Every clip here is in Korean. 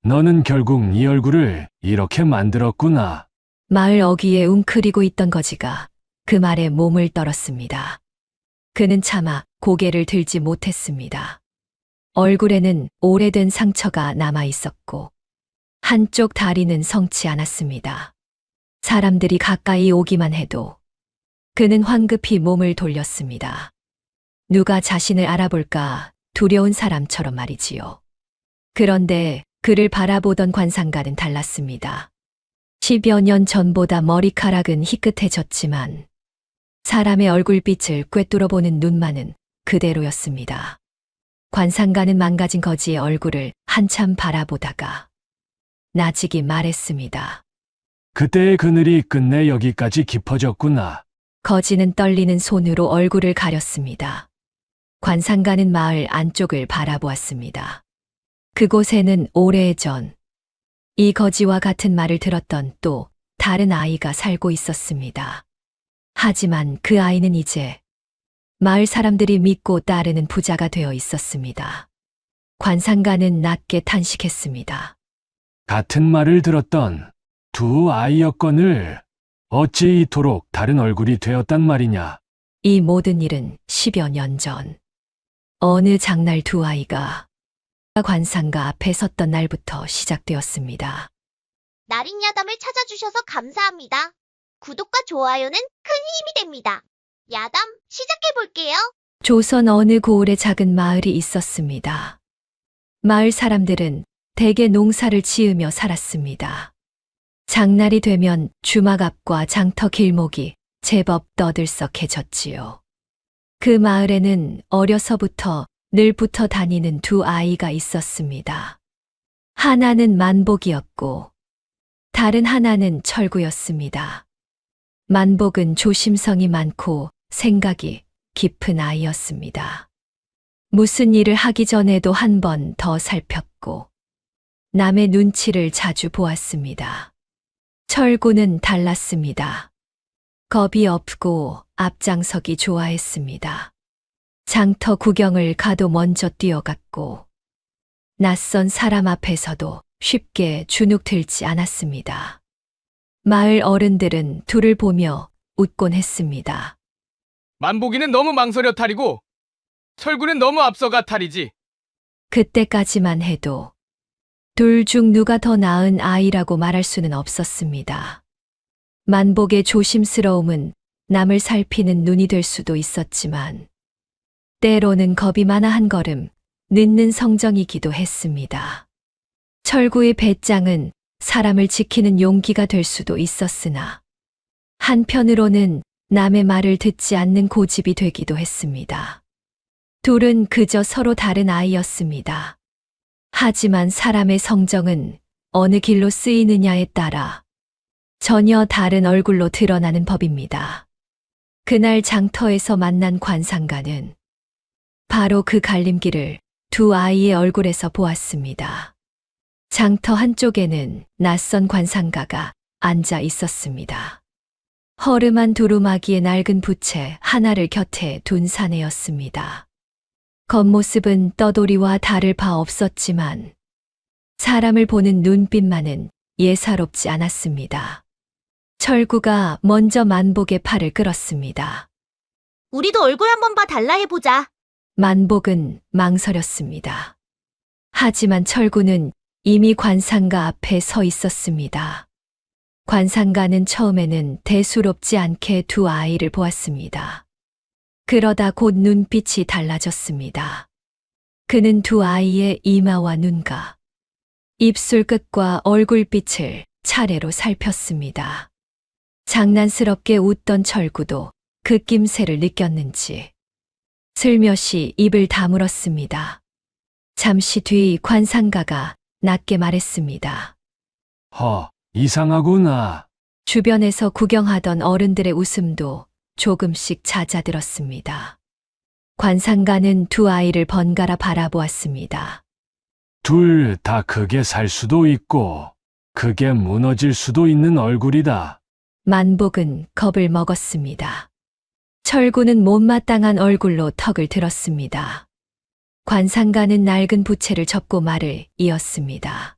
너는 결국 네 얼굴을 이렇게 만들었구나. 마을 어귀에 웅크리고 있던 거지가 그 말에 몸을 떨었습니다. 그는 차마 고개를 들지 못했습니다. 얼굴에는 오래된 상처가 남아 있었고 한쪽 다리는 성치 않았습니다. 사람들이 가까이 오기만 해도 그는 황급히 몸을 돌렸습니다. 누가 자신을 알아볼까 두려운 사람처럼 말이지요. 그런데 그를 바라보던 관상가는 달랐습니다. 10여 년 전보다 머리카락은 희끗해졌지만 사람의 얼굴빛을 꿰뚫어보는 눈만은 그대로였습니다. 관상가는 망가진 거지의 얼굴을 한참 바라보다가 나직이 말했습니다. 그때의 그늘이 끝내 여기까지 깊어졌구나. 거지는 떨리는 손으로 얼굴을 가렸습니다. 관상가는 마을 안쪽을 바라보았습니다. 그곳에는 오래전 이 거지와 같은 말을 들었던 또 다른 아이가 살고 있었습니다. 하지만 그 아이는 이제 마을 사람들이 믿고 따르는 부자가 되어 있었습니다. 관상가는 낮게 탄식했습니다. 같은 말을 들었던 두 아이였거늘 어찌 이토록 다른 얼굴이 되었단 말이냐. 이 모든 일은 10여 년 전 어느 장날 두 아이가 관상가 앞에 섰던 날부터 시작되었습니다. 나린 야담을 찾아주셔서 감사합니다. 구독과 좋아요는 큰 힘이 됩니다. 야담 시작해볼게요. 조선 어느 고을에 작은 마을이 있었습니다. 마을 사람들은 대개 농사를 지으며 살았습니다. 장날이 되면 주막 앞과 장터 길목이 제법 떠들썩해졌지요. 그 마을에는 어려서부터 늘 붙어 다니는 두 아이가 있었습니다. 하나는 만복이었고 다른 하나는 철구였습니다. 만복은 조심성이 많고 생각이 깊은 아이였습니다. 무슨 일을 하기 전에도 한 번 더 살폈고 남의 눈치를 자주 보았습니다. 철구는 달랐습니다. 겁이 없고 앞장서기 좋아했습니다. 장터 구경을 가도 먼저 뛰어갔고 낯선 사람 앞에서도 쉽게 주눅 들지 않았습니다. 마을 어른들은 둘을 보며 웃곤 했습니다. 만복이는 너무 망설여 탈이고 철구는 너무 앞서가 탈이지. 그때까지만 해도 둘 중 누가 더 나은 아이라고 말할 수는 없었습니다. 만복의 조심스러움은 남을 살피는 눈이 될 수도 있었지만 때로는 겁이 많아 한 걸음 늦는 성정이기도 했습니다. 철구의 배짱은 사람을 지키는 용기가 될 수도 있었으나 한편으로는 남의 말을 듣지 않는 고집이 되기도 했습니다. 둘은 그저 서로 다른 아이였습니다. 하지만 사람의 성정은 어느 길로 쓰이느냐에 따라 전혀 다른 얼굴로 드러나는 법입니다. 그날 장터에서 만난 관상가는 바로 그 갈림길을 두 아이의 얼굴에서 보았습니다. 장터 한쪽에는 낯선 관상가가 앉아 있었습니다. 허름한 두루마기에 낡은 부채 하나를 곁에 둔 사내였습니다. 겉모습은 떠돌이와 다를 바 없었지만 사람을 보는 눈빛만은 예사롭지 않았습니다. 철구가 먼저 만복의 팔을 끌었습니다. 우리도 얼굴 한번 봐 달라 해보자. 만복은 망설였습니다. 하지만 철구는 이미 관상가 앞에 서 있었습니다. 관상가는 처음에는 대수롭지 않게 두 아이를 보았습니다. 그러다 곧 눈빛이 달라졌습니다. 그는 두 아이의 이마와 눈가, 입술 끝과 얼굴빛을 차례로 살폈습니다. 장난스럽게 웃던 철구도 그 낌새를 느꼈는지 슬며시 입을 다물었습니다. 잠시 뒤 관상가가 낮게 말했습니다. 이상하구나. 주변에서 구경하던 어른들의 웃음도 조금씩 잦아들었습니다. 관상가는 두 아이를 번갈아 바라보았습니다. 둘 다 크게 살 수도 있고 크게 무너질 수도 있는 얼굴이다. 만복은 겁을 먹었습니다. 철구는 못마땅한 얼굴로 턱을 들었습니다. 관상가는 낡은 부채를 접고 말을 이었습니다.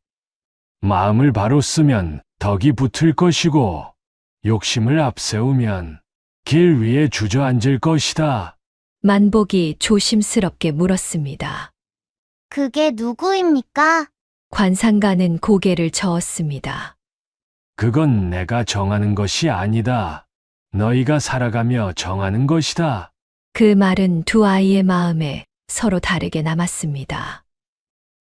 마음을 바로 쓰면 덕이 붙을 것이고, 욕심을 앞세우면 길 위에 주저앉을 것이다. 만복이 조심스럽게 물었습니다. 그게 누구입니까? 관상가는 고개를 저었습니다. 그건 내가 정하는 것이 아니다. 너희가 살아가며 정하는 것이다. 그 말은 두 아이의 마음에 서로 다르게 남았습니다.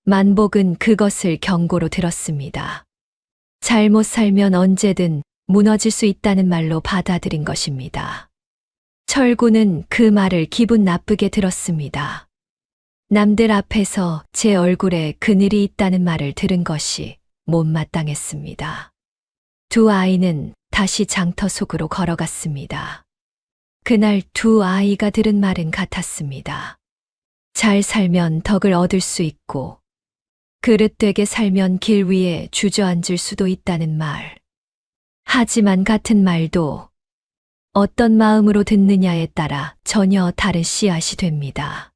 만복은 그것을 경고로 들었습니다. 잘못 살면 언제든 무너질 수 있다는 말로 받아들인 것입니다. 철구는 그 말을 기분 나쁘게 들었습니다. 남들 앞에서 제 얼굴에 그늘이 있다는 말을 들은 것이 못마땅했습니다. 두 아이는 다시 장터 속으로 걸어갔습니다. 그날 두 아이가 들은 말은 같았습니다. 잘 살면 덕을 얻을 수 있고, 그릇되게 살면 길 위에 주저앉을 수도 있다는 말. 하지만 같은 말도 어떤 마음으로 듣느냐에 따라 전혀 다른 씨앗이 됩니다.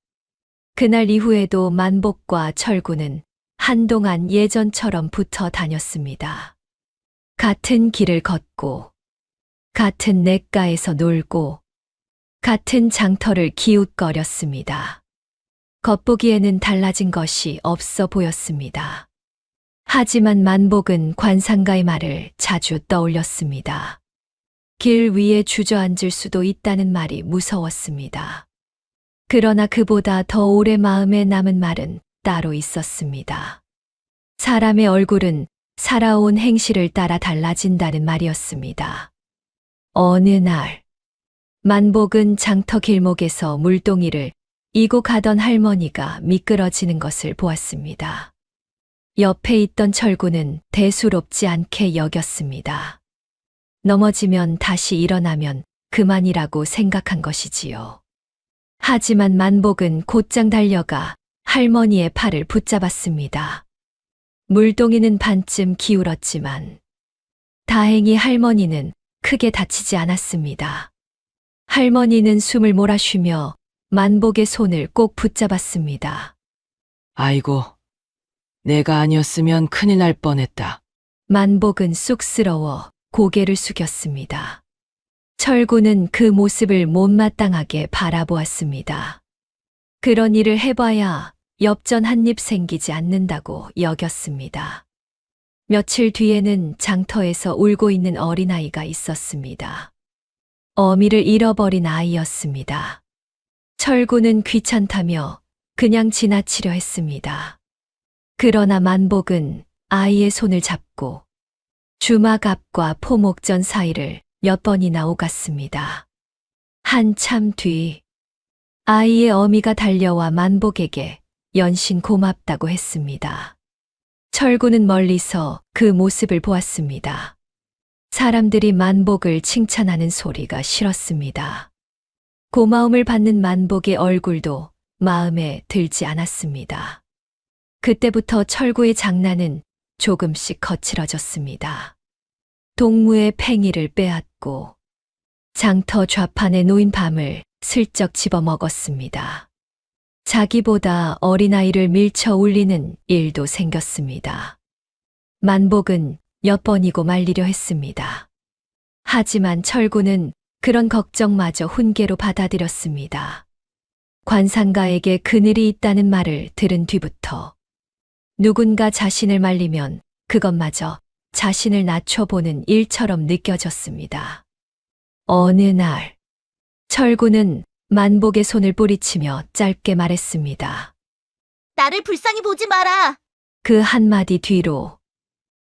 그날 이후에도 만복과 철구는 한동안 예전처럼 붙어 다녔습니다. 같은 길을 걷고, 같은 냇가에서 놀고, 같은 장터를 기웃거렸습니다. 겉보기에는 달라진 것이 없어 보였습니다. 하지만 만복은 관상가의 말을 자주 떠올렸습니다. 길 위에 주저앉을 수도 있다는 말이 무서웠습니다. 그러나 그보다 더 오래 마음에 남은 말은 따로 있었습니다. 사람의 얼굴은 살아온 행실을 따라 달라진다는 말이었습니다. 어느 날, 만복은 장터 길목에서 물동이를 이고 가던 할머니가 미끄러지는 것을 보았습니다. 옆에 있던 철구는 대수롭지 않게 여겼습니다. 넘어지면 다시 일어나면 그만이라고 생각한 것이지요. 하지만 만복은 곧장 달려가 할머니의 팔을 붙잡았습니다. 물동이는 반쯤 기울었지만 다행히 할머니는 크게 다치지 않았습니다. 할머니는 숨을 몰아쉬며 만복의 손을 꼭 붙잡았습니다. 아이고, 내가 아니었으면 큰일 날 뻔했다. 만복은 쑥스러워 고개를 숙였습니다. 철구는 그 모습을 못마땅하게 바라보았습니다. 그런 일을 해봐야 엽전 한 입 생기지 않는다고 여겼습니다. 며칠 뒤에는 장터에서 울고 있는 어린아이가 있었습니다. 어미를 잃어버린 아이였습니다. 철구는 귀찮다며 그냥 지나치려 했습니다. 그러나 만복은 아이의 손을 잡고 주막 앞과 포목전 사이를 몇 번이나 오갔습니다. 한참 뒤 아이의 어미가 달려와 만복에게 연신 고맙다고 했습니다. 철구는 멀리서 그 모습을 보았습니다. 사람들이 만복을 칭찬하는 소리가 싫었습니다. 고마움을 받는 만복의 얼굴도 마음에 들지 않았습니다. 그때부터 철구의 장난은 조금씩 거칠어졌습니다. 동무의 팽이를 빼앗고 장터 좌판에 놓인 밤을 슬쩍 집어먹었습니다. 자기보다 어린아이를 밀쳐 울리는 일도 생겼습니다. 만복은 몇 번이고 말리려 했습니다. 하지만 철구는 그런 걱정마저 훈계로 받아들였습니다. 관상가에게 그늘이 있다는 말을 들은 뒤부터 누군가 자신을 말리면 그것마저 자신을 낮춰보는 일처럼 느껴졌습니다. 어느 날, 철구는 만복의 손을 뿌리치며 짧게 말했습니다. 나를 불쌍히 보지 마라. 그 한마디 뒤로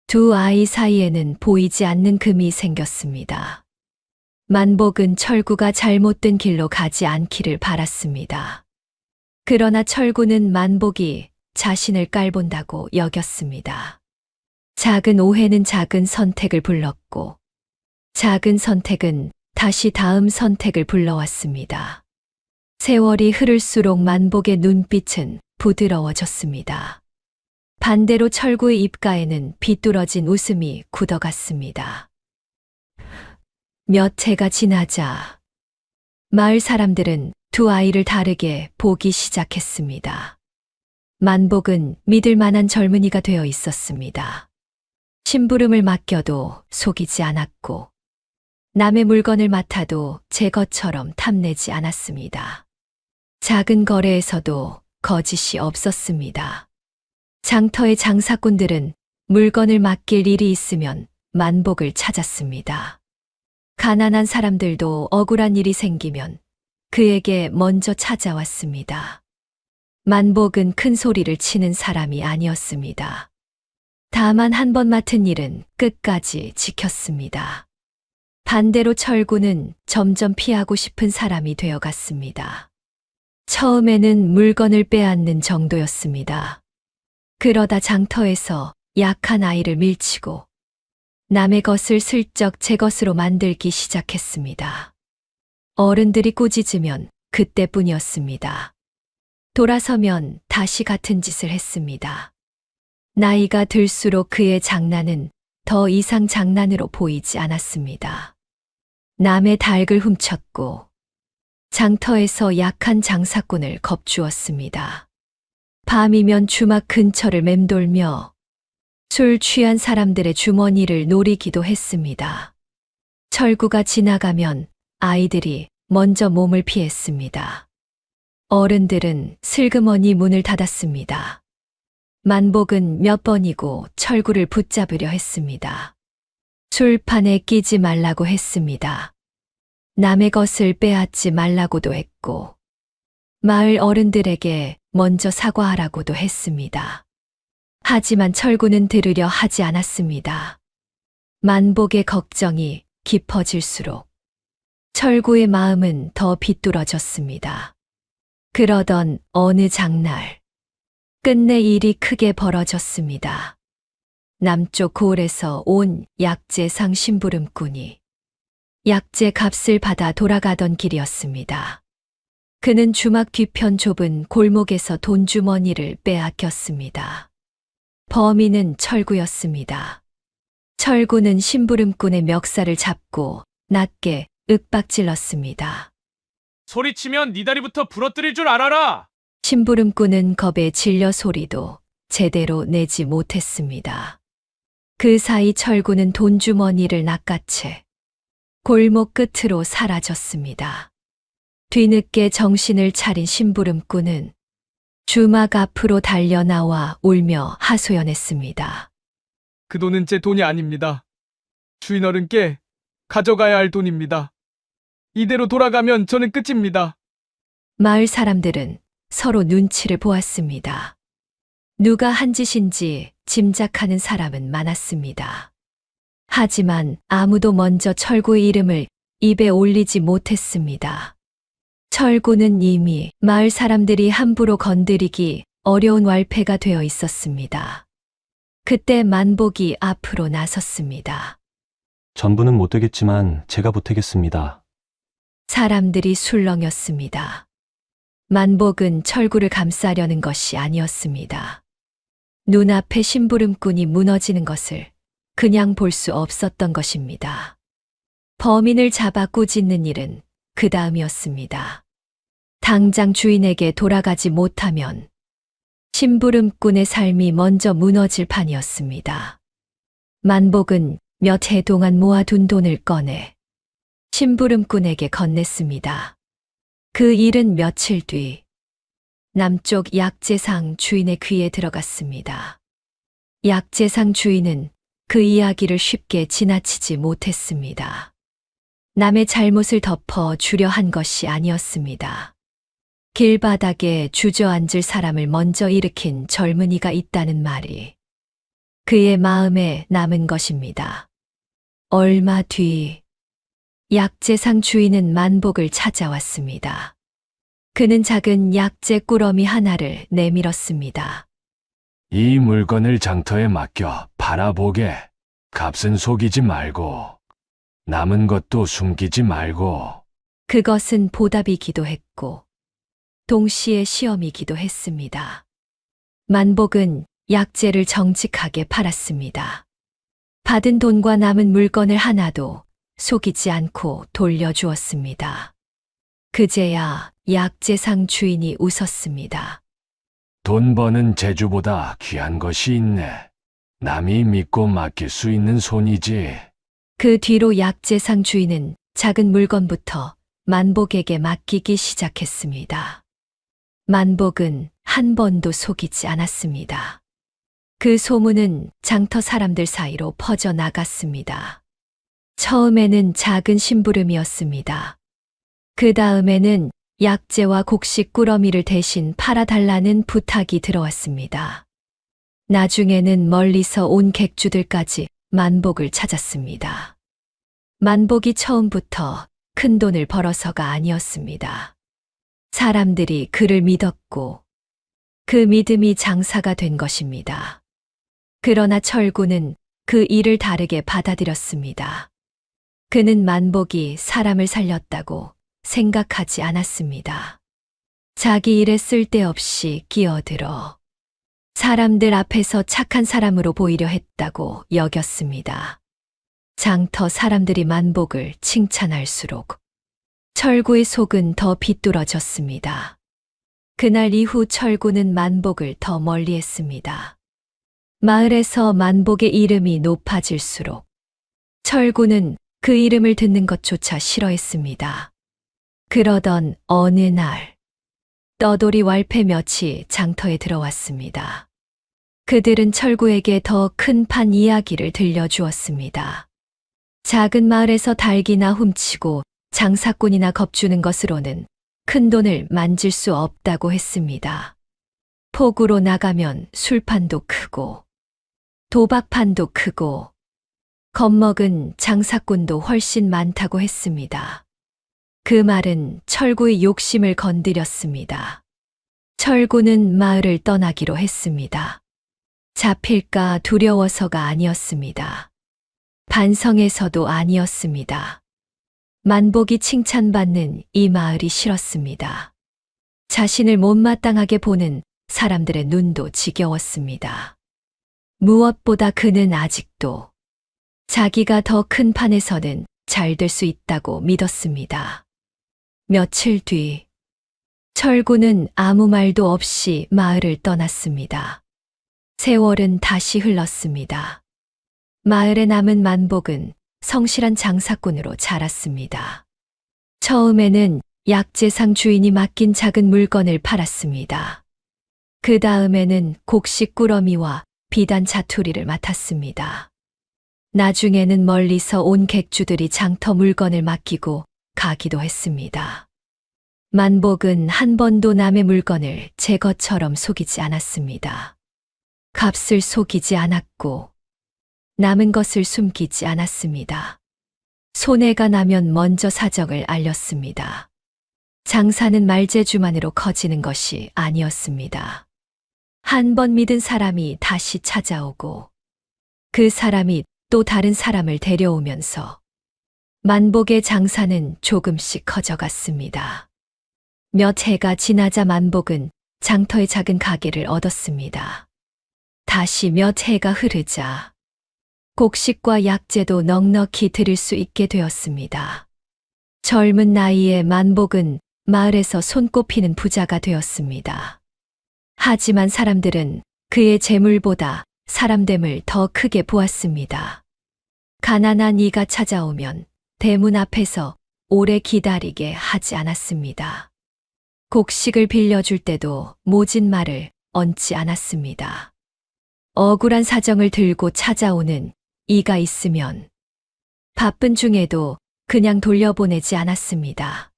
두 아이 사이에는 보이지 않는 금이 생겼습니다. 만복은 철구가 잘못된 길로 가지 않기를 바랐습니다. 그러나 철구는 만복이 자신을 깔본다고 여겼습니다. 작은 오해는 작은 선택을 불렀고, 작은 선택은 다시 다음 선택을 불러왔습니다. 세월이 흐를수록 만복의 눈빛은 부드러워졌습니다. 반대로 철구의 입가에는 비뚤어진 웃음이 굳어갔습니다. 몇 해가 지나자 마을 사람들은 두 아이를 다르게 보기 시작했습니다. 만복은 믿을 만한 젊은이가 되어 있었습니다. 심부름을 맡겨도 속이지 않았고, 남의 물건을 맡아도 제 것처럼 탐내지 않았습니다. 작은 거래에서도 거짓이 없었습니다. 장터의 장사꾼들은 물건을 맡길 일이 있으면 만복을 찾았습니다. 가난한 사람들도 억울한 일이 생기면 그에게 먼저 찾아왔습니다. 만복은 큰 소리를 치는 사람이 아니었습니다. 다만 한 번 맡은 일은 끝까지 지켰습니다. 반대로 철구는 점점 피하고 싶은 사람이 되어갔습니다. 처음에는 물건을 빼앗는 정도였습니다. 그러다 장터에서 약한 아이를 밀치고 남의 것을 슬쩍 제 것으로 만들기 시작했습니다. 어른들이 꾸짖으면 그때뿐이었습니다. 돌아서면 다시 같은 짓을 했습니다. 나이가 들수록 그의 장난은 더 이상 장난으로 보이지 않았습니다. 남의 닭을 훔쳤고 장터에서 약한 장사꾼을 겁주었습니다. 밤이면 주막 근처를 맴돌며 술 취한 사람들의 주머니를 노리기도 했습니다. 철구가 지나가면 아이들이 먼저 몸을 피했습니다. 어른들은 슬그머니 문을 닫았습니다. 만복은 몇 번이고 철구를 붙잡으려 했습니다. 술판에 끼지 말라고 했습니다. 남의 것을 빼앗지 말라고도 했고, 마을 어른들에게 먼저 사과하라고도 했습니다. 하지만 철구는 들으려 하지 않았습니다. 만복의 걱정이 깊어질수록 철구의 마음은 더 비뚤어졌습니다. 그러던 어느 장날, 끝내 일이 크게 벌어졌습니다. 남쪽 고을에서 온 약재상 심부름꾼이 약재 값을 받아 돌아가던 길이었습니다. 그는 주막 뒤편 좁은 골목에서 돈주머니를 빼앗겼습니다. 범인은 철구였습니다. 철구는 심부름꾼의 멱살을 잡고 낮게 윽박질렀습니다. 소리치면 네 다리부터 부러뜨릴 줄 알아라! 심부름꾼은 겁에 질려 소리도 제대로 내지 못했습니다. 그 사이 철구는 돈주머니를 낚아채 골목 끝으로 사라졌습니다. 뒤늦게 정신을 차린 심부름꾼은 주막 앞으로 달려나와 울며 하소연했습니다. 그 돈은 제 돈이 아닙니다. 주인 어른께 가져가야 할 돈입니다. 이대로 돌아가면 저는 끝입니다. 마을 사람들은 서로 눈치를 보았습니다. 누가 한 짓인지 짐작하는 사람은 많았습니다. 하지만 아무도 먼저 철구의 이름을 입에 올리지 못했습니다. 철구는 이미 마을 사람들이 함부로 건드리기 어려운 왈패가 되어 있었습니다. 그때 만복이 앞으로 나섰습니다. 전부는 못 되겠지만 제가 보태겠습니다. 사람들이 술렁였습니다. 만복은 철구를 감싸려는 것이 아니었습니다. 눈앞에 심부름꾼이 무너지는 것을 그냥 볼 수 없었던 것입니다. 범인을 잡아 꾸짖는 일은 그 다음이었습니다. 당장 주인에게 돌아가지 못하면 심부름꾼의 삶이 먼저 무너질 판이었습니다. 만복은 몇 해 동안 모아둔 돈을 꺼내 심부름꾼에게 건넸습니다. 그 일은 며칠 뒤 남쪽 약재상 주인의 귀에 들어갔습니다. 약재상 주인은 그 이야기를 쉽게 지나치지 못했습니다. 남의 잘못을 덮어 주려 한 것이 아니었습니다. 길바닥에 주저앉을 사람을 먼저 일으킨 젊은이가 있다는 말이 그의 마음에 남은 것입니다. 얼마 뒤 약재상 주인은 만복을 찾아왔습니다. 그는 작은 약재 꾸러미 하나를 내밀었습니다. 이 물건을 장터에 맡겨 팔아보게. 값은 속이지 말고 남은 것도 숨기지 말고. 그것은 보답이기도 했고 동시에 시험이기도 했습니다. 만복은 약재를 정직하게 팔았습니다. 받은 돈과 남은 물건을 하나도 속이지 않고 돌려주었습니다. 그제야 약재상 주인이 웃었습니다. 돈 버는 재주보다 귀한 것이 있네. 남이 믿고 맡길 수 있는 손이지. 그 뒤로 약재상 주인은 작은 물건부터 만복에게 맡기기 시작했습니다. 만복은 한 번도 속이지 않았습니다. 그 소문은 장터 사람들 사이로 퍼져나갔습니다. 처음에는 작은 심부름이었습니다. 그 다음에는 약재와 곡식 꾸러미를 대신 팔아달라는 부탁이 들어왔습니다. 나중에는 멀리서 온 객주들까지 만복을 찾았습니다. 만복이 처음부터 큰 돈을 벌어서가 아니었습니다. 사람들이 그를 믿었고 그 믿음이 장사가 된 것입니다. 그러나 철구는 그 일을 다르게 받아들였습니다. 그는 만복이 사람을 살렸다고 생각하지 않았습니다. 자기 일에 쓸데없이 끼어들어 사람들 앞에서 착한 사람으로 보이려 했다고 여겼습니다. 장터 사람들이 만복을 칭찬할수록 철구의 속은 더 비뚤어졌습니다. 그날 이후 철구는 만복을 더 멀리했습니다. 마을에서 만복의 이름이 높아질수록 철구는 그 이름을 듣는 것조차 싫어했습니다. 그러던 어느 날 떠돌이 왈패 몇이 장터에 들어왔습니다. 그들은 철구에게 더 큰 판 이야기를 들려주었습니다. 작은 마을에서 닭이나 훔치고 장사꾼이나 겁주는 것으로는 큰 돈을 만질 수 없다고 했습니다. 폭우로 나가면 술판도 크고 도박판도 크고 겁먹은 장사꾼도 훨씬 많다고 했습니다. 그 말은 철구의 욕심을 건드렸습니다. 철구는 마을을 떠나기로 했습니다. 잡힐까 두려워서가 아니었습니다. 반성해서도 아니었습니다. 만복이 칭찬받는 이 마을이 싫었습니다. 자신을 못마땅하게 보는 사람들의 눈도 지겨웠습니다. 무엇보다 그는 아직도 자기가 더 큰 판에서는 잘 될 수 있다고 믿었습니다. 며칠 뒤 철구는 아무 말도 없이 마을을 떠났습니다. 세월은 다시 흘렀습니다. 마을에 남은 만복은 성실한 장사꾼으로 자랐습니다. 처음에는 약재상 주인이 맡긴 작은 물건을 팔았습니다. 그 다음에는 곡식 꾸러미와 비단 자투리를 맡았습니다. 나중에는 멀리서 온 객주들이 장터 물건을 맡기고 가기도 했습니다. 만복은 한 번도 남의 물건을 제 것처럼 속이지 않았습니다. 값을 속이지 않았고 남은 것을 숨기지 않았습니다. 손해가 나면 먼저 사정을 알렸습니다. 장사는 말재주만으로 커지는 것이 아니었습니다. 한 번 믿은 사람이 다시 찾아오고 그 사람이 또 다른 사람을 데려오면서 만복의 장사는 조금씩 커져갔습니다. 몇 해가 지나자 만복은 장터의 작은 가게를 얻었습니다. 다시 몇 해가 흐르자 곡식과 약재도 넉넉히 들일 수 있게 되었습니다. 젊은 나이에 만복은 마을에서 손꼽히는 부자가 되었습니다. 하지만 사람들은 그의 재물보다 사람됨을 더 크게 보았습니다. 가난한 이가 찾아오면 대문 앞에서 오래 기다리게 하지 않았습니다. 곡식을 빌려줄 때도 모진 말을 얹지 않았습니다. 억울한 사정을 들고 찾아오는 이가 있으면 바쁜 중에도 그냥 돌려보내지 않았습니다.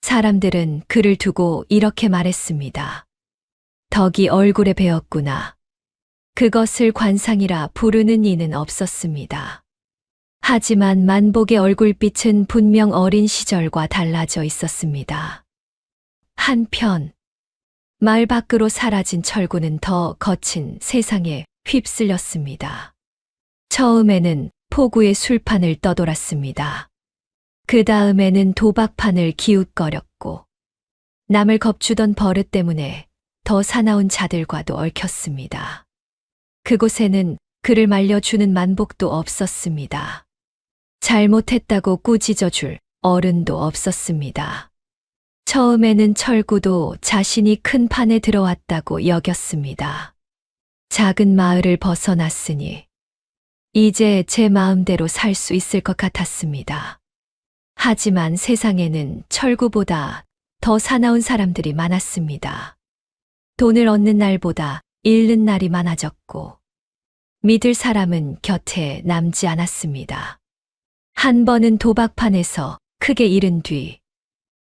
사람들은 그를 두고 이렇게 말했습니다. 덕이 얼굴에 배었구나. 그것을 관상이라 부르는 이는 없었습니다. 하지만 만복의 얼굴빛은 분명 어린 시절과 달라져 있었습니다. 한편 마을 밖으로 사라진 철구는 더 거친 세상에 휩쓸렸습니다. 처음에는 포구의 술판을 떠돌았습니다. 그 다음에는 도박판을 기웃거렸고 남을 겁주던 버릇 때문에 더 사나운 자들과도 얽혔습니다. 그곳에는 그를 말려주는 만복도 없었습니다. 잘못했다고 꾸짖어줄 어른도 없었습니다. 처음에는 철구도 자신이 큰 판에 들어왔다고 여겼습니다. 작은 마을을 벗어났으니 이제 제 마음대로 살 수 있을 것 같았습니다. 하지만 세상에는 철구보다 더 사나운 사람들이 많았습니다. 돈을 얻는 날보다 잃는 날이 많아졌고 믿을 사람은 곁에 남지 않았습니다. 한 번은 도박판에서 크게 잃은 뒤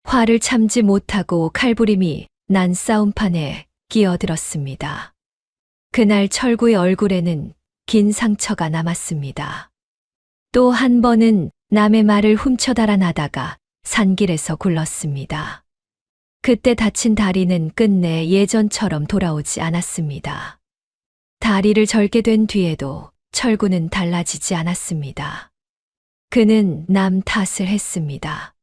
화를 참지 못하고 칼부림이 난 싸움판에 끼어들었습니다. 그날 철구의 얼굴에는 긴 상처가 남았습니다. 또 한 번은 남의 말을 훔쳐 달아나다가 산길에서 굴렀습니다. 그때 다친 다리는 끝내 예전처럼 돌아오지 않았습니다. 다리를 절게 된 뒤에도 철구는 달라지지 않았습니다. 그는 남 탓을 했습니다.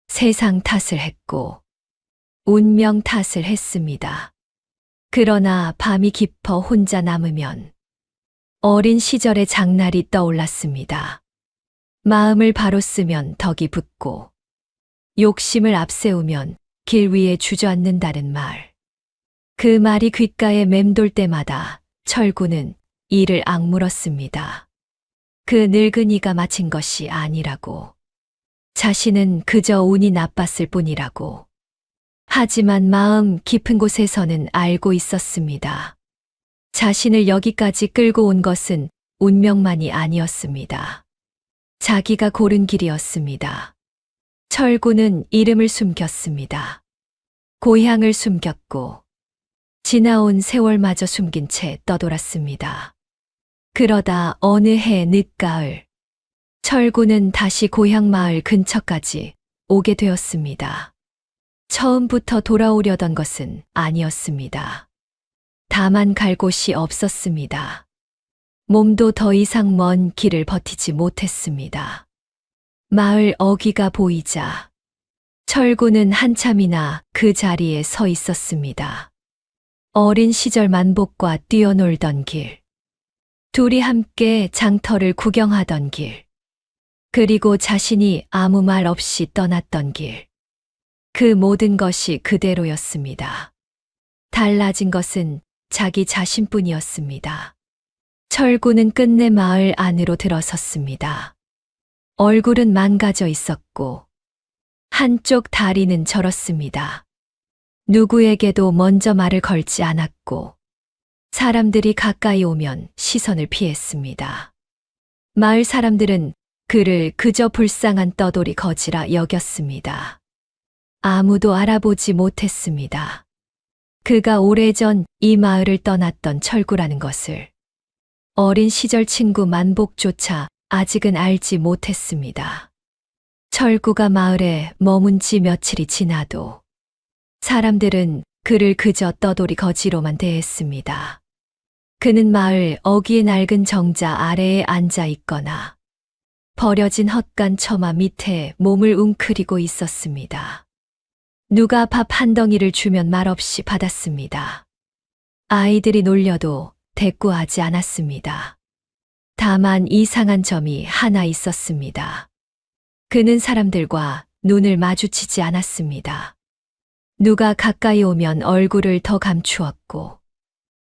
세상 탓을 했고 운명 탓을 했습니다. 그러나 밤이 깊어 혼자 남으면 어린 시절의 장날이 떠올랐습니다. 마음을 바로 쓰면 덕이 붙고 욕심을 앞세우면 길 위에 주저앉는다는 말. 그 말이 귓가에 맴돌 때마다 철구는 이를 악물었습니다. 그 늙은이가 마친 것이 아니라고. 자신은 그저 운이 나빴을 뿐이라고. 하지만 마음 깊은 곳에서는 알고 있었습니다. 자신을 여기까지 끌고 온 것은 운명만이 아니었습니다. 자기가 고른 길이었습니다. 철구는 이름을 숨겼습니다. 고향을 숨겼고 지나온 세월마저 숨긴 채 떠돌았습니다. 그러다 어느 해 늦가을 철구는 다시 고향 마을 근처까지 오게 되었습니다. 처음부터 돌아오려던 것은 아니었습니다. 다만 갈 곳이 없었습니다. 몸도 더 이상 먼 길을 버티지 못했습니다. 마을 어귀가 보이자 철구는 한참이나 그 자리에 서 있었습니다. 어린 시절 만복과 뛰어놀던 길, 둘이 함께 장터를 구경하던 길, 그리고 자신이 아무 말 없이 떠났던 길. 그 모든 것이 그대로였습니다. 달라진 것은 자기 자신뿐이었습니다. 철구는 끝내 마을 안으로 들어섰습니다. 얼굴은 망가져 있었고 한쪽 다리는 저렇습니다. 누구에게도 먼저 말을 걸지 않았고 사람들이 가까이 오면 시선을 피했습니다. 마을 사람들은 그를 그저 불쌍한 떠돌이 거지라 여겼습니다. 아무도 알아보지 못했습니다. 그가 오래전 이 마을을 떠났던 철구라는 것을. 어린 시절 친구 만복조차 아직은 알지 못했습니다. 철구가 마을에 머문 지 며칠이 지나도 사람들은 그를 그저 떠돌이 거지로만 대했습니다. 그는 마을 어귀의 낡은 정자 아래에 앉아 있거나 버려진 헛간 처마 밑에 몸을 웅크리고 있었습니다. 누가 밥 한 덩이를 주면 말없이 받았습니다. 아이들이 놀려도 대꾸하지 않았습니다. 다만 이상한 점이 하나 있었습니다. 그는 사람들과 눈을 마주치지 않았습니다. 누가 가까이 오면 얼굴을 더 감추었고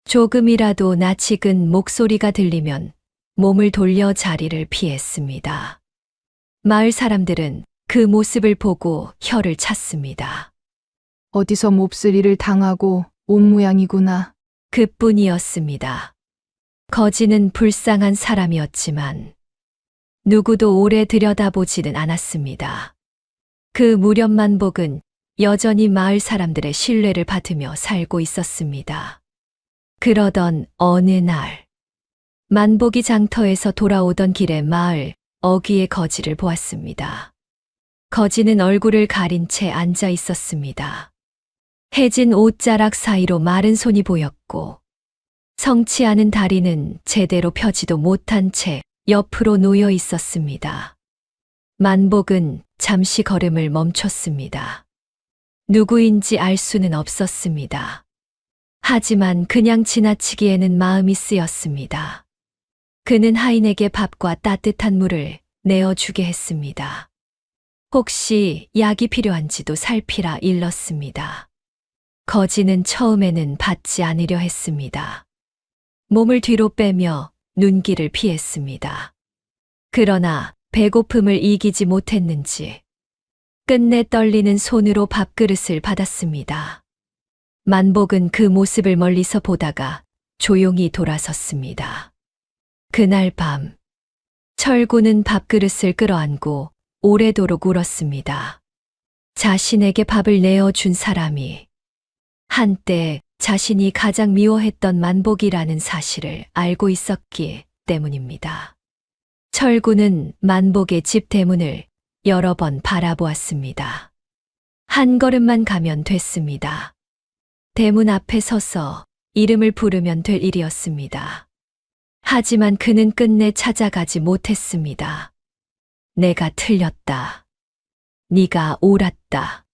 조금이라도 낯익은 목소리가 들리면 몸을 돌려 자리를 피했습니다. 마을 사람들은 그 모습을 보고 혀를 찼습니다. 어디서 몹쓸 일을 당하고 온 모양이구나. 그뿐이었습니다. 거지는 불쌍한 사람이었지만 누구도 오래 들여다보지는 않았습니다. 그 무렵 만복은 여전히 마을 사람들의 신뢰를 받으며 살고 있었습니다. 그러던 어느 날 만복이 장터에서 돌아오던 길에 마을 어귀의 거지를 보았습니다. 거지는 얼굴을 가린 채 앉아 있었습니다. 해진 옷자락 사이로 마른 손이 보였고 성치 않은 다리는 제대로 펴지도 못한 채 옆으로 놓여 있었습니다. 만복은 잠시 걸음을 멈췄습니다. 누구인지 알 수는 없었습니다. 하지만 그냥 지나치기에는 마음이 쓰였습니다. 그는 하인에게 밥과 따뜻한 물을 내어주게 했습니다. 혹시 약이 필요한지도 살피라 일렀습니다. 거지는 처음에는 받지 않으려 했습니다. 몸을 뒤로 빼며 눈길을 피했습니다. 그러나 배고픔을 이기지 못했는지 끝내 떨리는 손으로 밥그릇을 받았습니다. 만복은 그 모습을 멀리서 보다가 조용히 돌아섰습니다. 그날 밤, 철구는 밥그릇을 끌어안고 오래도록 울었습니다. 자신에게 밥을 내어준 사람이 한때 자신이 가장 미워했던 만복이라는 사실을 알고 있었기 때문입니다. 철구는 만복의 집 대문을 여러 번 바라보았습니다. 한 걸음만 가면 됐습니다. 대문 앞에 서서 이름을 부르면 될 일이었습니다. 하지만 그는 끝내 찾아가지 못했습니다. 내가 틀렸다. 네가 옳았다.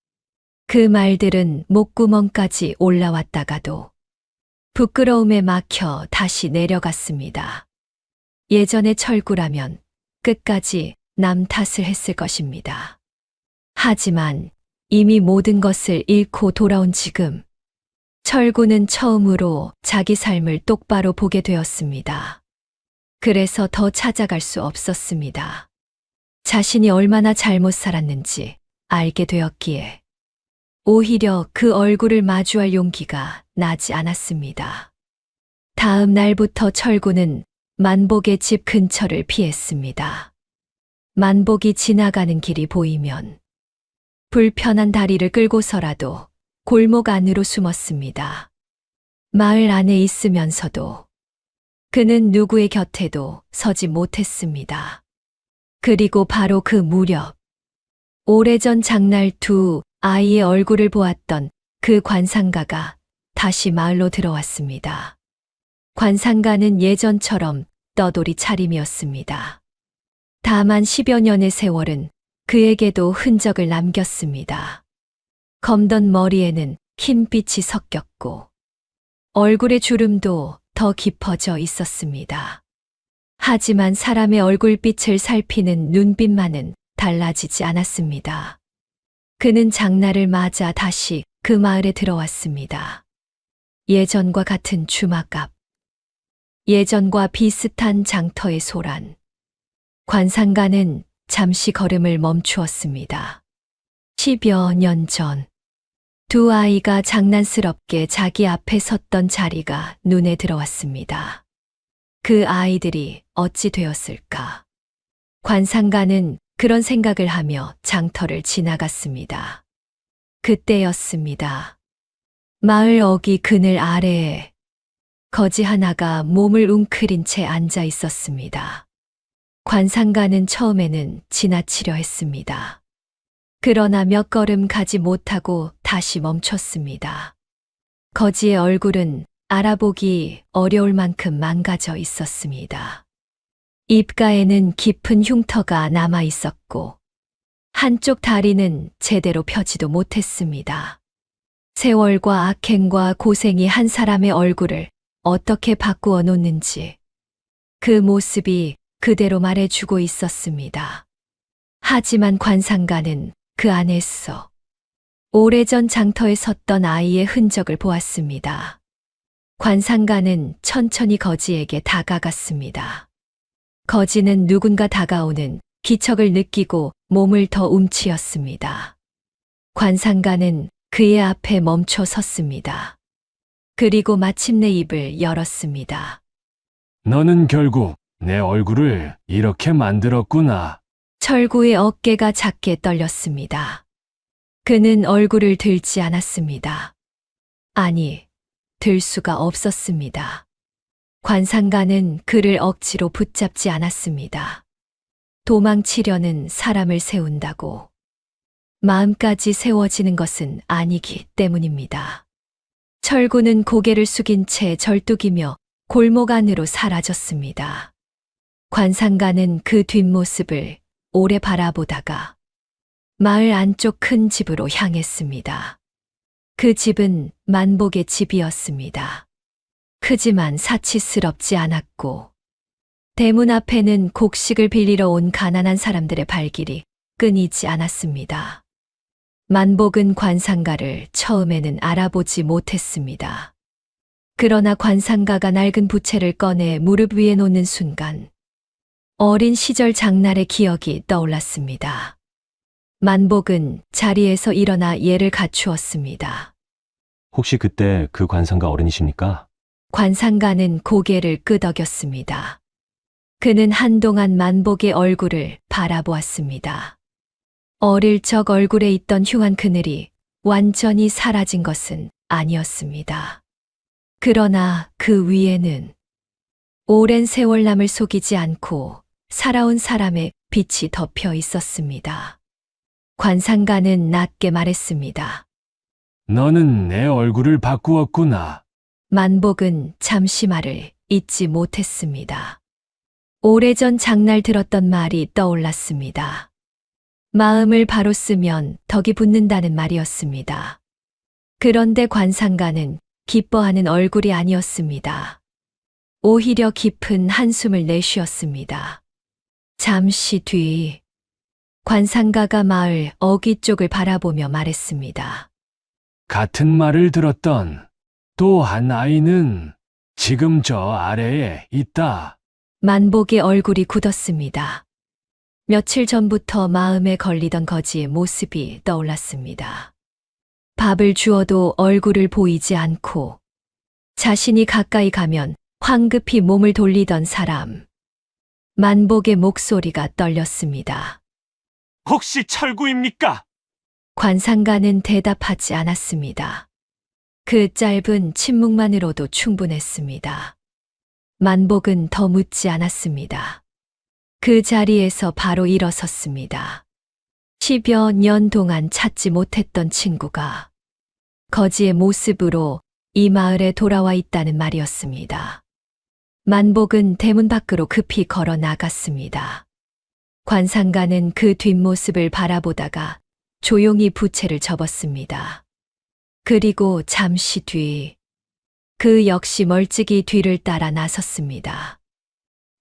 그 말들은 목구멍까지 올라왔다가도 부끄러움에 막혀 다시 내려갔습니다. 예전의 철구라면 끝까지 남 탓을 했을 것입니다. 하지만 이미 모든 것을 잃고 돌아온 지금, 철구는 처음으로 자기 삶을 똑바로 보게 되었습니다. 그래서 더 찾아갈 수 없었습니다. 자신이 얼마나 잘못 살았는지 알게 되었기에 오히려 그 얼굴을 마주할 용기가 나지 않았습니다. 다음 날부터 철구는 만복의 집 근처를 피했습니다. 만복이 지나가는 길이 보이면 불편한 다리를 끌고서라도 골목 안으로 숨었습니다. 마을 안에 있으면서도 그는 누구의 곁에도 서지 못했습니다. 그리고 바로 그 무렵, 오래전 장날 두 아이의 얼굴을 보았던 그 관상가가 다시 마을로 들어왔습니다. 관상가는 예전처럼 떠돌이 차림이었습니다. 다만 10여 년의 세월은 그에게도 흔적을 남겼습니다. 검던 머리에는 흰빛이 섞였고 얼굴의 주름도 더 깊어져 있었습니다. 하지만 사람의 얼굴빛을 살피는 눈빛만은 달라지지 않았습니다. 그는 장날을 맞아 다시 그 마을에 들어왔습니다. 예전과 같은 주막 앞, 예전과 비슷한 장터의 소란. 관상가는 잠시 걸음을 멈추었습니다. 10여 년 전, 두 아이가 장난스럽게 자기 앞에 섰던 자리가 눈에 들어왔습니다. 그 아이들이 어찌 되었을까? 관상가는 그런 생각을 하며 장터를 지나갔습니다. 그때였습니다. 마을 어귀 그늘 아래에 거지 하나가 몸을 웅크린 채 앉아 있었습니다. 관상가는 처음에는 지나치려 했습니다. 그러나 몇 걸음 가지 못하고 다시 멈췄습니다. 거지의 얼굴은 알아보기 어려울 만큼 망가져 있었습니다. 입가에는 깊은 흉터가 남아 있었고 한쪽 다리는 제대로 펴지도 못했습니다. 세월과 악행과 고생이 한 사람의 얼굴을 어떻게 바꾸어 놓는지 그 모습이 그대로 말해주고 있었습니다. 하지만 관상가는 그 안에서 오래전 장터에 섰던 아이의 흔적을 보았습니다. 관상가는 천천히 거지에게 다가갔습니다. 거지는 누군가 다가오는 기척을 느끼고 몸을 더 움츠렸습니다. 관상가는 그의 앞에 멈춰 섰습니다. 그리고 마침내 입을 열었습니다. 너는 결국 내 얼굴을 이렇게 만들었구나. 철구의 어깨가 작게 떨렸습니다. 그는 얼굴을 들지 않았습니다. 아니, 들 수가 없었습니다. 관상가는 그를 억지로 붙잡지 않았습니다. 도망치려는 사람을 세운다고 마음까지 세워지는 것은 아니기 때문입니다. 철구는 고개를 숙인 채 절뚝이며 골목 안으로 사라졌습니다. 관상가는 그 뒷모습을 오래 바라보다가 마을 안쪽 큰 집으로 향했습니다. 그 집은 만복의 집이었습니다. 크지만 사치스럽지 않았고 대문 앞에는 곡식을 빌리러 온 가난한 사람들의 발길이 끊이지 않았습니다. 만복은 관상가를 처음에는 알아보지 못했습니다. 그러나 관상가가 낡은 부채를 꺼내 무릎 위에 놓는 순간 어린 시절 장날의 기억이 떠올랐습니다. 만복은 자리에서 일어나 예를 갖추었습니다. 혹시 그때 그 관상가 어른이십니까? 관상가는 고개를 끄덕였습니다. 그는 한동안 만복의 얼굴을 바라보았습니다. 어릴 적 얼굴에 있던 흉한 그늘이 완전히 사라진 것은 아니었습니다. 그러나 그 위에는 오랜 세월남을 속이지 않고 살아온 사람의 빛이 덮여 있었습니다. 관상가는 낮게 말했습니다. 너는 내 얼굴을 바꾸었구나. 만복은 잠시 말을 잊지 못했습니다. 오래전 장날 들었던 말이 떠올랐습니다. 마음을 바로 쓰면 덕이 붙는다는 말이었습니다. 그런데 관상가는 기뻐하는 얼굴이 아니었습니다. 오히려 깊은 한숨을 내쉬었습니다. 잠시 뒤 관상가가 마을 어귀 쪽을 바라보며 말했습니다. 같은 말을 들었던 또 한 아이는 지금 저 아래에 있다. 만복의 얼굴이 굳었습니다. 며칠 전부터 마음에 걸리던 거지의 모습이 떠올랐습니다. 밥을 주어도 얼굴을 보이지 않고 자신이 가까이 가면 황급히 몸을 돌리던 사람. 만복의 목소리가 떨렸습니다. 혹시 철구입니까? 관상가는 대답하지 않았습니다. 그 짧은 침묵만으로도 충분했습니다. 만복은 더 묻지 않았습니다. 그 자리에서 바로 일어섰습니다. 10여 년 동안 찾지 못했던 친구가 거지의 모습으로 이 마을에 돌아와 있다는 말이었습니다. 만복은 대문 밖으로 급히 걸어 나갔습니다. 관상가는 그 뒷모습을 바라보다가 조용히 부채를 접었습니다. 그리고 잠시 뒤, 그 역시 멀찍이 뒤를 따라 나섰습니다.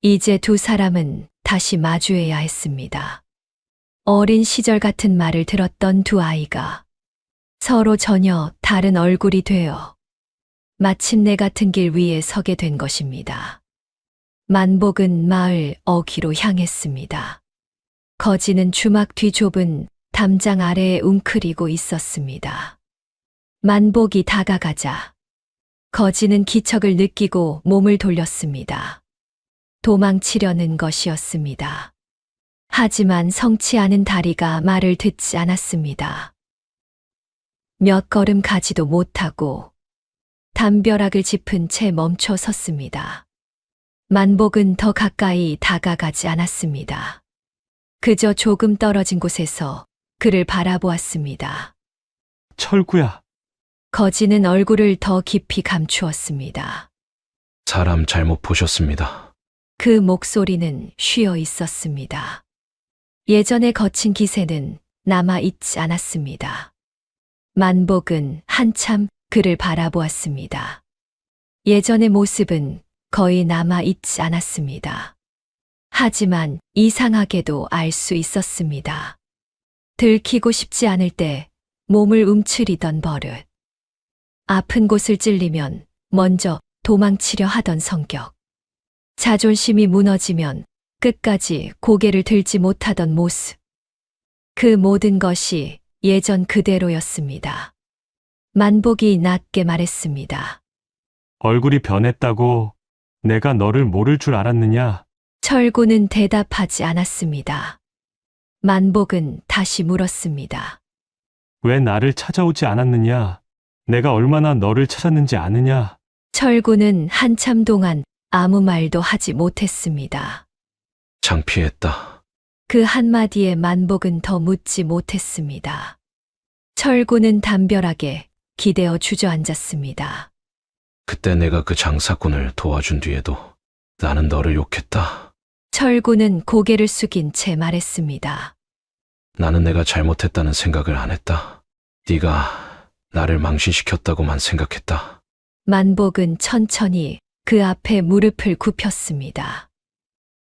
이제 두 사람은 다시 마주해야 했습니다. 어린 시절 같은 말을 들었던 두 아이가 서로 전혀 다른 얼굴이 되어 마침내 같은 길 위에 서게 된 것입니다. 만복은 마을 어귀로 향했습니다. 거지는 주막 뒤 좁은 담장 아래에 웅크리고 있었습니다. 만복이 다가가자 거지는 기척을 느끼고 몸을 돌렸습니다. 도망치려는 것이었습니다. 하지만 성치 않은 다리가 말을 듣지 않았습니다. 몇 걸음 가지도 못하고 담벼락을 짚은 채 멈춰 섰습니다. 만복은 더 가까이 다가가지 않았습니다. 그저 조금 떨어진 곳에서 그를 바라보았습니다. 철구야. 거지는 얼굴을 더 깊이 감추었습니다. 사람 잘못 보셨습니다. 그 목소리는 쉬어 있었습니다. 예전의 거친 기세는 남아 있지 않았습니다. 만복은 한참 그를 바라보았습니다. 예전의 모습은 거의 남아 있지 않았습니다. 하지만 이상하게도 알 수 있었습니다. 들키고 싶지 않을 때 몸을 움츠리던 버릇. 아픈 곳을 찔리면 먼저 도망치려 하던 성격. 자존심이 무너지면 끝까지 고개를 들지 못하던 모습. 그 모든 것이 예전 그대로였습니다. 만복이 낮게 말했습니다. 얼굴이 변했다고 내가 너를 모를 줄 알았느냐? 철구는 대답하지 않았습니다. 만복은 다시 물었습니다. 왜 나를 찾아오지 않았느냐? 내가 얼마나 너를 찾았는지 아느냐? 철구는 한참 동안 아무 말도 하지 못했습니다. 창피했다. 그 한마디에 만복은 더 묻지 못했습니다. 철구는 담벼락에 기대어 주저앉았습니다. 그때 내가 그 장사꾼을 도와준 뒤에도 나는 너를 욕했다. 철구는 고개를 숙인 채 말했습니다. 나는 내가 잘못했다는 생각을 안 했다. 네가 나를 망신시켰다고만 생각했다. 만복은 천천히 그 앞에 무릎을 굽혔습니다.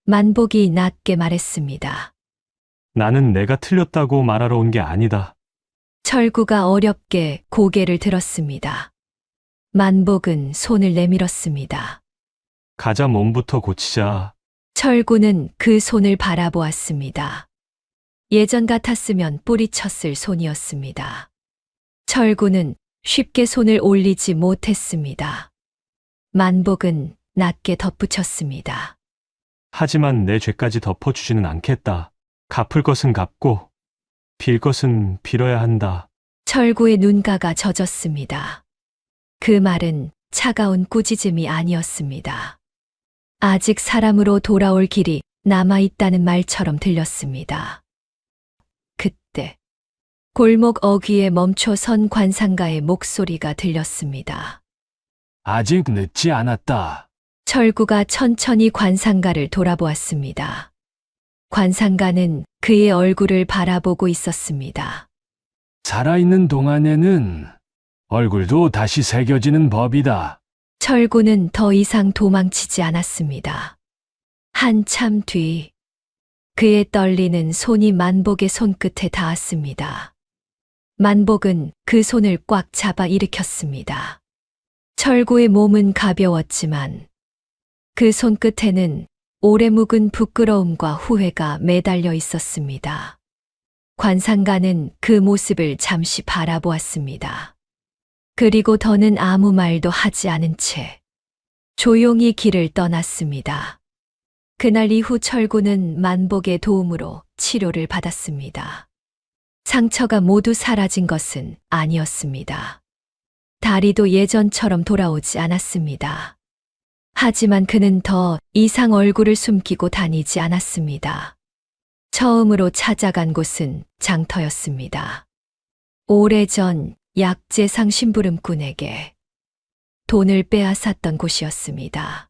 만복이 낮게 말했습니다. 나는 내가 틀렸다고 말하러 온 게 아니다. 철구가 어렵게 고개를 들었습니다. 만복은 손을 내밀었습니다. 가자 몸부터 고치자. 철구는 그 손을 바라보았습니다. 예전 같았으면 뿌리쳤을 손이었습니다. 철구는 쉽게 손을 올리지 못했습니다. 만복은 낮게 덧붙였습니다. 하지만 내 죄까지 덮어주지는 않겠다. 갚을 것은 갚고, 빌 것은 빌어야 한다. 철구의 눈가가 젖었습니다. 그 말은 차가운 꾸짖음이 아니었습니다. 아직 사람으로 돌아올 길이 남아있다는 말처럼 들렸습니다. 그때 골목 어귀에 멈춰선 관상가의 목소리가 들렸습니다. 아직 늦지 않았다. 철구가 천천히 관상가를 돌아보았습니다. 관상가는 그의 얼굴을 바라보고 있었습니다. 살아있는 동안에는 얼굴도 다시 새겨지는 법이다. 철구는 더 이상 도망치지 않았습니다. 한참 뒤 그의 떨리는 손이 만복의 손끝에 닿았습니다. 만복은 그 손을 꽉 잡아 일으켰습니다. 철구의 몸은 가벼웠지만 그 손끝에는 오래 묵은 부끄러움과 후회가 매달려 있었습니다. 관상가는 그 모습을 잠시 바라보았습니다. 그리고 더는 아무 말도 하지 않은 채 조용히 길을 떠났습니다. 그날 이후 철구는 만복의 도움으로 치료를 받았습니다. 상처가 모두 사라진 것은 아니었습니다. 다리도 예전처럼 돌아오지 않았습니다. 하지만 그는 더 이상 얼굴을 숨기고 다니지 않았습니다. 처음으로 찾아간 곳은 장터였습니다. 오래전 약재상 심부름꾼에게 돈을 빼앗았던 곳이었습니다.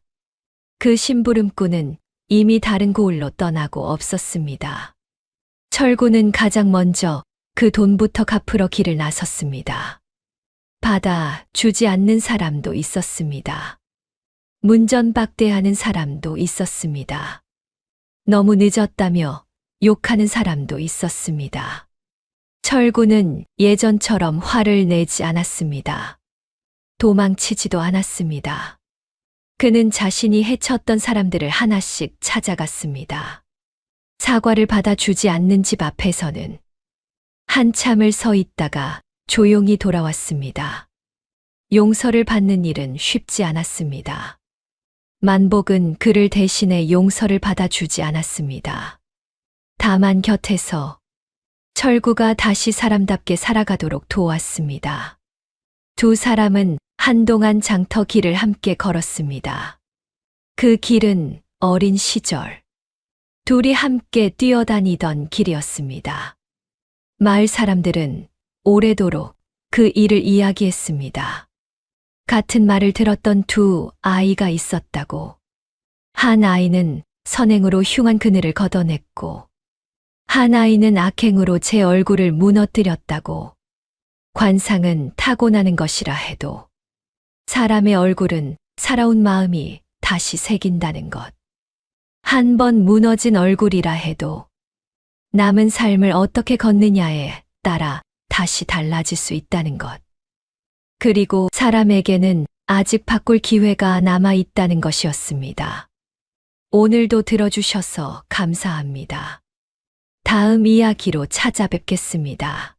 그 심부름꾼은 이미 다른 고을로 떠나고 없었습니다. 철구는 가장 먼저 그 돈부터 갚으러 길을 나섰습니다. 받아 주지 않는 사람도 있었습니다. 문전박대하는 사람도 있었습니다. 너무 늦었다며 욕하는 사람도 있었습니다. 철구는 예전처럼 화를 내지 않았습니다. 도망치지도 않았습니다. 그는 자신이 해쳤던 사람들을 하나씩 찾아갔습니다. 사과를 받아주지 않는 집 앞에서는 한참을 서 있다가 조용히 돌아왔습니다. 용서를 받는 일은 쉽지 않았습니다. 만복은 그를 대신해 용서를 받아주지 않았습니다. 다만 곁에서 철구가 다시 사람답게 살아가도록 도왔습니다. 두 사람은 한동안 장터 길을 함께 걸었습니다. 그 길은 어린 시절 둘이 함께 뛰어다니던 길이었습니다. 마을 사람들은 오래도록 그 일을 이야기했습니다. 같은 말을 들었던 두 아이가 있었다고. 한 아이는 선행으로 흉한 그늘을 걷어냈고 한 아이는 악행으로 제 얼굴을 무너뜨렸다고. 관상은 타고나는 것이라 해도 사람의 얼굴은 살아온 마음이 다시 새긴다는 것. 한 번 무너진 얼굴이라 해도 남은 삶을 어떻게 걷느냐에 따라 다시 달라질 수 있다는 것. 그리고 사람에게는 아직 바꿀 기회가 남아 있다는 것이었습니다. 오늘도 들어주셔서 감사합니다. 다음 이야기로 찾아뵙겠습니다.